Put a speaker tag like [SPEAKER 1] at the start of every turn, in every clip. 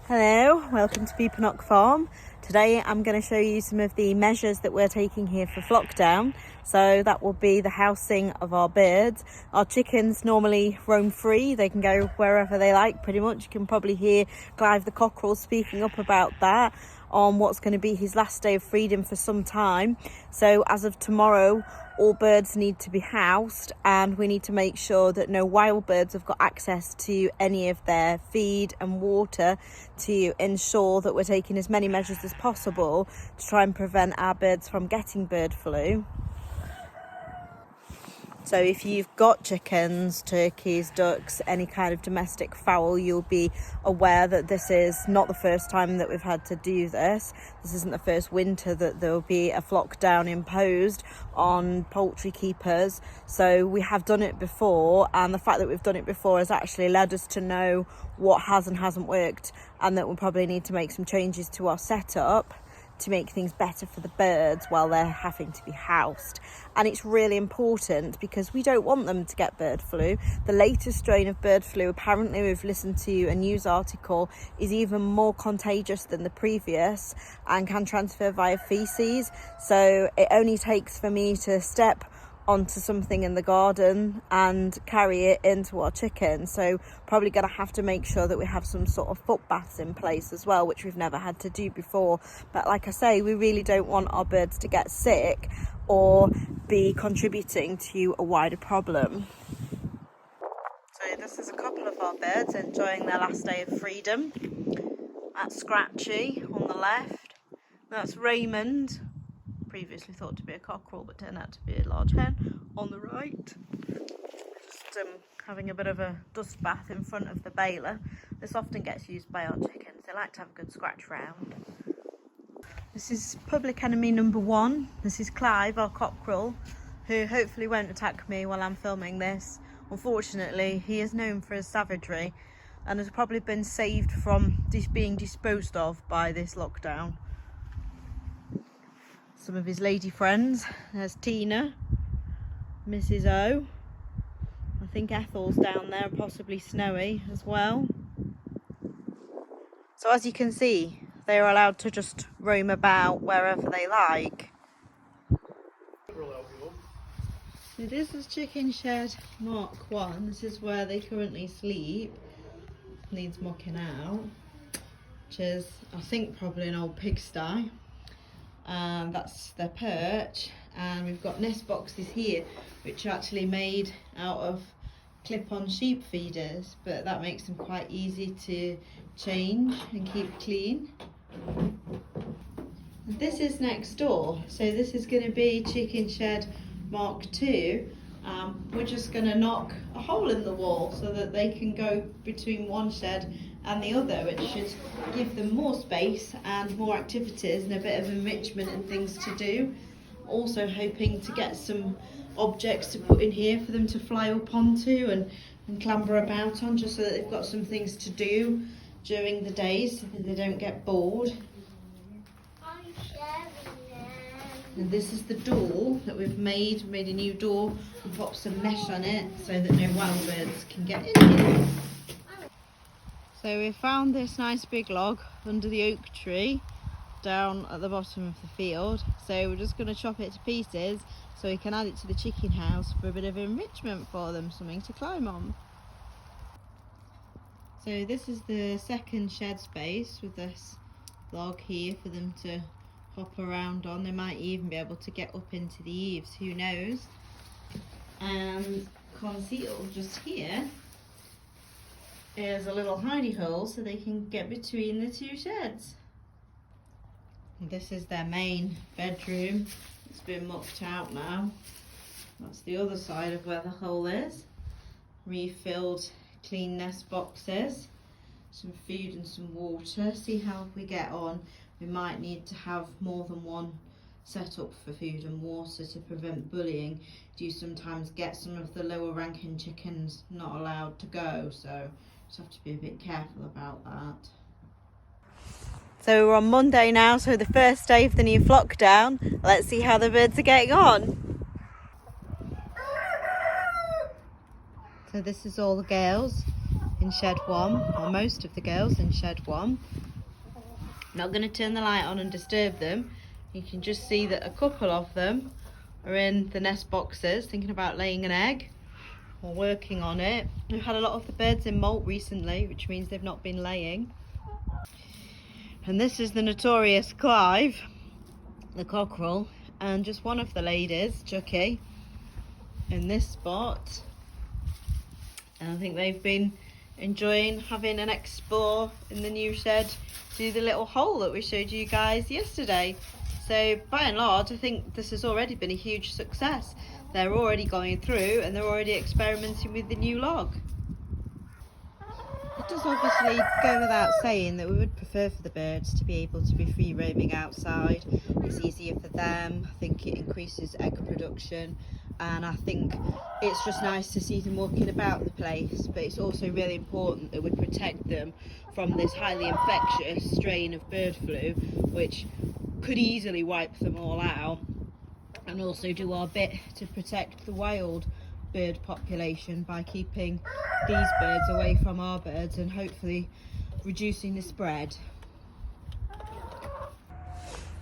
[SPEAKER 1] Hello, welcome to Peepanock Farm. Today I'm going to show you some of the measures that we're taking here for Flockdown. So that will be the housing of our birds. Our chickens normally roam free, they can go wherever they like pretty much. You can probably hear Clive the cockerel speaking up about that on what's going to be his last day of freedom for some time. So as of tomorrow, all birds need to be housed, and we need to make sure that no wild birds have got access to any of their feed and water, to ensure that we're taking as many measures as possible to try and prevent our birds from getting bird flu. So if you've got chickens, turkeys, ducks, any kind of domestic fowl, you'll be aware that this is not the first time that we've had to do this. This isn't the first winter that there will be a flockdown imposed on poultry keepers. So we have done it before, and the fact that we've done it before has actually led us to know what has and hasn't worked, and that we'll probably need to make some changes to our setup to make things better for the birds while they're having to be housed. And it's really important because we don't want them to get bird flu. The latest strain of bird flu, apparently we've listened to a news article, is even more contagious than the previous and can transfer via feces. So it only takes for me to step onto something in the garden and carry it into our chickens. So probably going to have to make sure that we have some sort of foot baths in place as well, which we've never had to do before. But like I say, we really don't want our birds to get sick or be contributing to a wider problem. So this is a couple of our birds enjoying their last day of freedom. That's Scratchy on the left. That's Raymond, previously thought to be a cockerel but turned out to be a large hen, on the right. Just having a bit of a dust bath in front of the baler. This often gets used by our chickens. They like to have a good scratch round. This is public enemy number 1. This is Clive, our cockerel, who hopefully won't attack me while I'm filming this. Unfortunately, he is known for his savagery and has probably been saved from being disposed of by this lockdown. Some of his lady friends. There's Tina, Mrs. O. I think Ethel's down there, possibly Snowy as well. So as you can see, they are allowed to just roam about wherever they like. So this is chicken shed Mark 1. This is where they currently sleep. Needs mucking out, which is, I think, probably an old pigsty. That's their perch, and we've got nest boxes here which are actually made out of clip-on sheep feeders, but that makes them quite easy to change and keep clean. This is next door, so this is going to be chicken shed Mark 2. We're just going to knock a hole in the wall so that they can go between one shed and the other, which should give them more space and more activities and a bit of enrichment and things to do. Also hoping to get some objects to put in here for them to fly up onto and clamber about on, just so that they've got some things to do during the day so that they don't get bored. And this is the door that we've made a new door and popped some mesh on it so that no wild birds can get in here. So we found this nice big log under the oak tree down at the bottom of the field. So we're just going to chop it to pieces so we can add it to the chicken house for a bit of enrichment for them, something to climb on. So this is the second shed space with this log here for them to hop around on. They might even be able to get up into the eaves, who knows. And concealed just here is a little hidey hole so they can get between the two sheds. And this is their main bedroom. It's been mucked out now. That's the other side of where the hole is. Refilled clean nest boxes, some food and some water. See how we get on. We might need to have more than one set up for food and water to prevent bullying. Do sometimes get some of the lower ranking chickens not allowed to go, so just have to be a bit careful about that. So we're on Monday now, so the first day of the new Flockdown. Let's see how the birds are getting on. So this is all the girls in shed 1, or most of the girls in shed 1. Not going to turn the light on and disturb them. You can just see that a couple of them are in the nest boxes thinking about laying an egg or working on it. We've had a lot of the birds in molt recently, which means they've not been laying. And this is the notorious Clive, the cockerel, and just one of the ladies, Chucky, in this spot. And I think they've been enjoying having an explore in the new shed through the little hole that we showed you guys yesterday. So by and large, I think this has already been a huge success. They're already going through and they're already experimenting with the new log. It does obviously go without saying that we would prefer for the birds to be able to be free roaming outside. It's easier for them. I think it increases egg production, and I think it's just nice to see them walking about the place. But it's also really important that we protect them from this highly infectious strain of bird flu, which could easily wipe them all out, and also do our bit to protect the wild bird population by keeping these birds away from our birds and hopefully reducing the spread.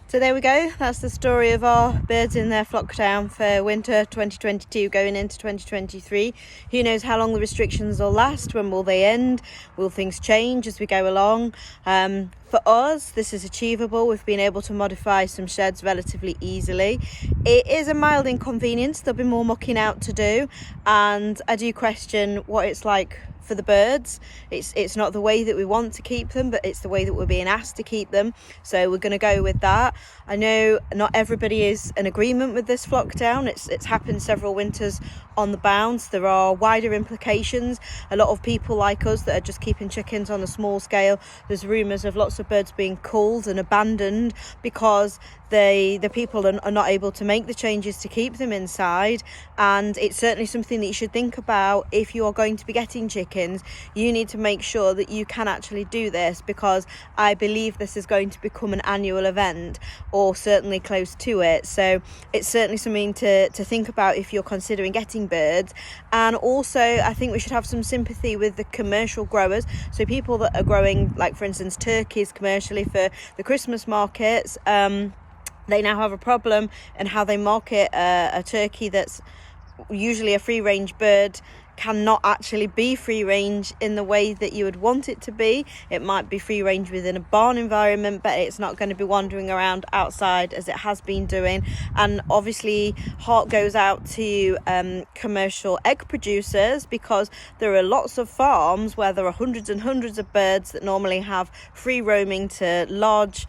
[SPEAKER 1] So there we go, that's the story of our birds in their Flockdown for winter 2022 going into 2023. Who knows how long the restrictions will last? When will they end? Will things change as we go along? For us, this is achievable. We've been able to modify some sheds relatively easily. It is a mild inconvenience. There'll be more mucking out to do, and I do question what it's like for the birds. It's not the way that we want to keep them, but it's the way that we're being asked to keep them, so we're going to go with that. I know not everybody is in agreement with this Flockdown. It's happened several winters on the bounce. There are wider implications. A lot of people like us that are just keeping chickens on a small scale, there's rumours of lots of birds being culled and abandoned because the people are not able to make the changes to keep them inside. And it's certainly something that you should think about. If you are going to be getting chickens, you need to make sure that you can actually do this, because I believe this is going to become an annual event, or certainly close to it. So it's certainly something to think about if you're considering getting birds. And also I think we should have some sympathy with the commercial growers, so people that are growing, like for instance turkeys commercially for the Christmas markets. They now have a problem in how they market a turkey that's usually a free range bird cannot actually be free range in the way that you would want it to be. It might be free range within a barn environment, but it's not going to be wandering around outside as it has been doing. And obviously heart goes out to commercial egg producers, because there are lots of farms where there are hundreds and hundreds of birds that normally have free roaming to large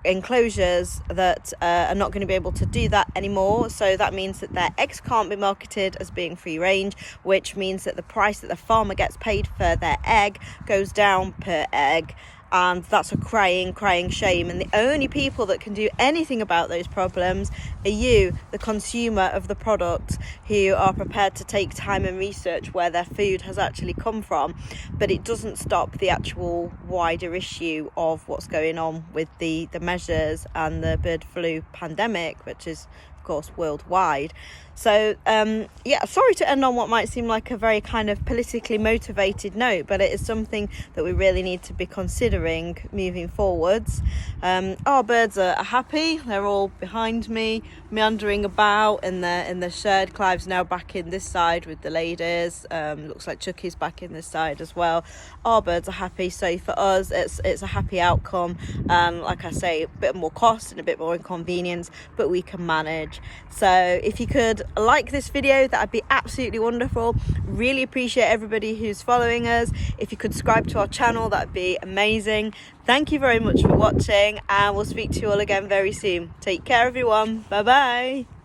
[SPEAKER 1] enclosures that are not going to be able to do that anymore. So that means that their eggs can't be marketed as being free range, which means that the price that the farmer gets paid for their egg goes down per egg. And that's a crying shame. And the only people that can do anything about those problems are you, the consumer of the product, who are prepared to take time and research where their food has actually come from. But it doesn't stop the actual wider issue of what's going on with the measures and the bird flu pandemic, which is of course worldwide. So yeah, sorry to end on what might seem like a very kind of politically motivated note, but it is something that we really need to be considering moving forwards. Our birds are happy. They're all behind me, meandering about in the shed. Clive's now back in this side with the ladies. Looks like Chucky's back in this side as well. Our birds are happy, so for us it's a happy outcome. Like I say, a bit more cost and a bit more inconvenience, but we can manage. So if you could like this video, that'd be absolutely wonderful. Really appreciate everybody who's following us. If you could subscribe to our channel, that'd be amazing. Thank you very much for watching, and we'll speak to you all again very soon. Take care everyone. Bye bye.